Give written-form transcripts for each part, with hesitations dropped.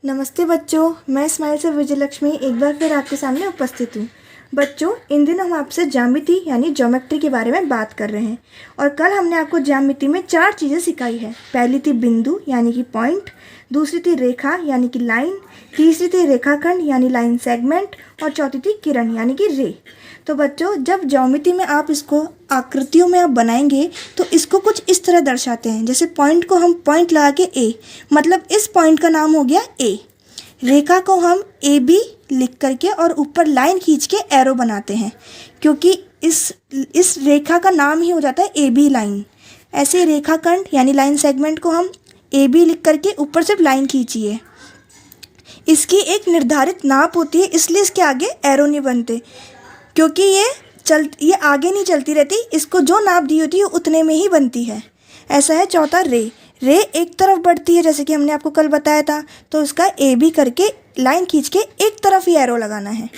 नमस्ते बच्चों, मैं स्माइल से विजयलक्ष्मी एक बार फिर आपके सामने उपस्थित हूँ। बच्चों, इन दिनों हम आपसे ज्यामिति यानी ज्योमेट्री के बारे में बात कर रहे हैं और कल हमने आपको ज्यामिति में 4 चीज़ें सिखाई है। पहली थी बिंदु यानी कि पॉइंट, दूसरी थी रेखा यानी कि लाइन, तीसरी थी रेखाखंड यानी लाइन सेगमेंट और चौथी थी किरण यानी कि रे। तो बच्चों, जब ज्योमिति में आप इसको आकृतियों में आप बनाएंगे तो इसको कुछ इस तरह दर्शाते हैं। जैसे पॉइंट को हम पॉइंट लगा के ए, मतलब इस पॉइंट का नाम हो गया ए। रेखा को हम ए बी लिख करके और ऊपर लाइन खींच के एरो बनाते हैं, क्योंकि इस रेखा का नाम ही हो जाता है ए बी लाइन। ऐसे रेखाखंड यानी लाइन सेगमेंट को हम ए बी लिख करके ऊपर सिर्फ लाइन खींचिए। इसकी एक निर्धारित नाप होती है, इसलिए इसके आगे एरो नहीं बनते, क्योंकि ये आगे नहीं चलती रहती। इसको जो नाप दी होती है उतने में ही बनती है। ऐसा है चौथा रे। रे एक तरफ बढ़ती है, जैसे कि हमने आपको कल बताया था, तो उसका ए बी करके लाइन खींच के एक तरफ ही एरो लगाना है।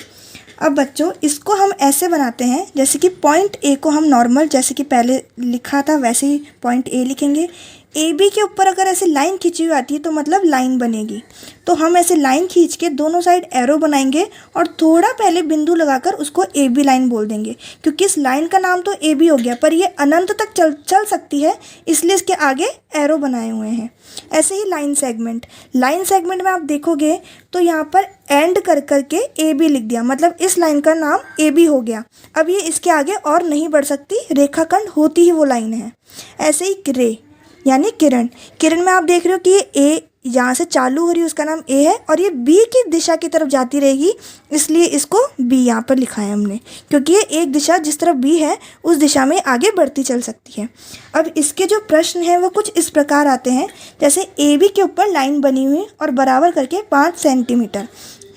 अब बच्चों, इसको हम ऐसे बनाते हैं जैसे कि पॉइंट ए को हम नॉर्मल जैसे कि पहले लिखा था वैसे ही पॉइंट ए लिखेंगे। ए बी के ऊपर अगर ऐसे लाइन खींची हुई आती है तो मतलब लाइन बनेगी। तो हम ऐसे लाइन खींच के दोनों साइड एरो बनाएंगे और थोड़ा पहले बिंदु लगाकर उसको ए बी लाइन बोल देंगे, क्योंकि इस लाइन का नाम तो ए बी हो गया, पर ये अनंत तक चल सकती है, इसलिए इसके आगे एरो बनाए हुए हैं। ऐसे ही लाइन सेगमेंट में आप देखोगे तो यहाँ पर एंड कर करके ए बी लिख दिया, मतलब इस लाइन का नाम ए बी हो गया। अब ये इसके आगे और नहीं बढ़ सकती, रेखाखंड होती ही वो लाइन है। ऐसे ही रे यानी किरण में आप देख रहे हो कि ये ए यहाँ से चालू हो रही है, उसका नाम ए है, और ये बी की दिशा की तरफ जाती रहेगी, इसलिए इसको बी यहाँ पर लिखा है हमने, क्योंकि ये एक दिशा जिस तरफ बी है उस दिशा में आगे बढ़ती चल सकती है। अब इसके जो प्रश्न हैं वो कुछ इस प्रकार आते हैं, जैसे ए बी के ऊपर लाइन बनी हुई और बराबर करके 5 सेंटीमीटर,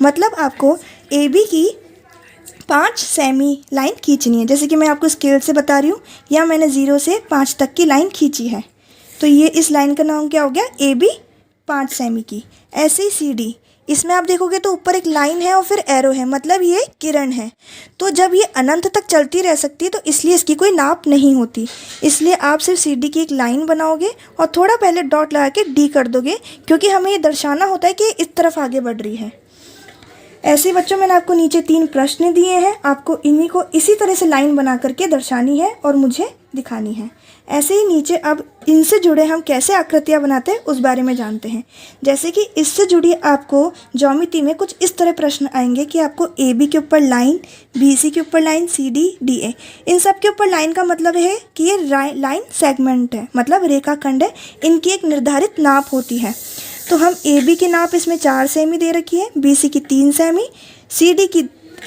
मतलब आपको ए बी की 5 सेमी लाइन खींचनी है। जैसे कि मैं आपको स्केल से बता रही हूँ, या मैंने 0 से 5 तक की लाइन खींची है, तो ये इस लाइन का नाम क्या हो गया, ए बी 5 सेमी की। ऐसे ही सी डी, इसमें आप देखोगे तो ऊपर एक लाइन है और फिर एरो है, मतलब ये किरण है। तो जब ये अनंत तक चलती रह सकती है तो इसलिए इसकी कोई नाप नहीं होती, इसलिए आप सिर्फ सी डी की एक लाइन बनाओगे और थोड़ा पहले डॉट लगा के डी कर दोगे, क्योंकि हमें ये दर्शाना होता है कि इस तरफ आगे बढ़ रही है। ऐसे बच्चों, मैंने आपको नीचे 3 प्रश्न दिए हैं, आपको इन्हीं को इसी तरह से लाइन बना करके दर्शानी है और मुझे दिखानी है। ऐसे ही नीचे अब इनसे जुड़े हम कैसे आकृतियाँ बनाते हैं उस बारे में जानते हैं। जैसे कि इससे जुड़ी आपको ज्योमिति में कुछ इस तरह प्रश्न आएंगे कि आपको ए बी के ऊपर लाइन, बी सी के ऊपर line, C D D A, इन सब के ऊपर लाइन का मतलब है कि ये लाइन सेगमेंट है, मतलब रेखाखंड है, इनकी एक निर्धारित नाप होती है। तो हम ए बी की नाप इसमें 4 सेमी दे रखी है, बी सी की 3 सेमी, सी डी की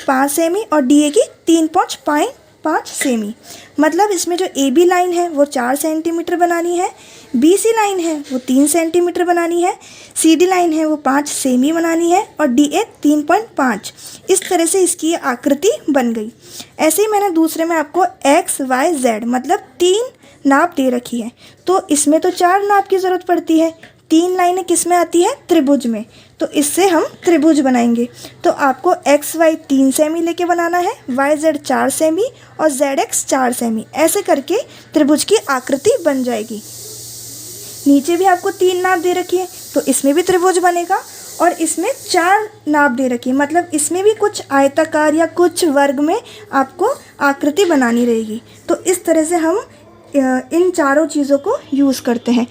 5 सेमी और डी ए की 3.5 सेमी। मतलब इसमें जो ए बी लाइन है वो 4 सेंटीमीटर बनानी है, बी सी लाइन है वो 3 सेंटीमीटर बनानी है, सी डी लाइन है वो 5 सेमी बनानी है और डी ए 3.5। इस तरह से इसकी आकृति बन गई। ऐसे ही मैंने दूसरे में आपको एक्स वाई जेड मतलब 3 नाप दे रखी है, तो इसमें तो 4 नाप की ज़रूरत पड़ती है। 3 लाइनें किस में आती है, त्रिभुज में, तो इससे हम त्रिभुज बनाएंगे। तो आपको एक्स वाई 3 सेमी लेके बनाना है, वाई जेड 4 सेमी और जेड एक्स 4 सेमी, ऐसे करके त्रिभुज की आकृति बन जाएगी। नीचे भी आपको 3 नाप दे रखी है, तो इसमें भी त्रिभुज बनेगा, और इसमें 4 नाप दे रखी है, मतलब इसमें भी कुछ आयताकार या कुछ वर्ग में आपको आकृति बनानी रहेगी। तो इस तरह से हम इन चारों चीज़ों को यूज़ करते हैं।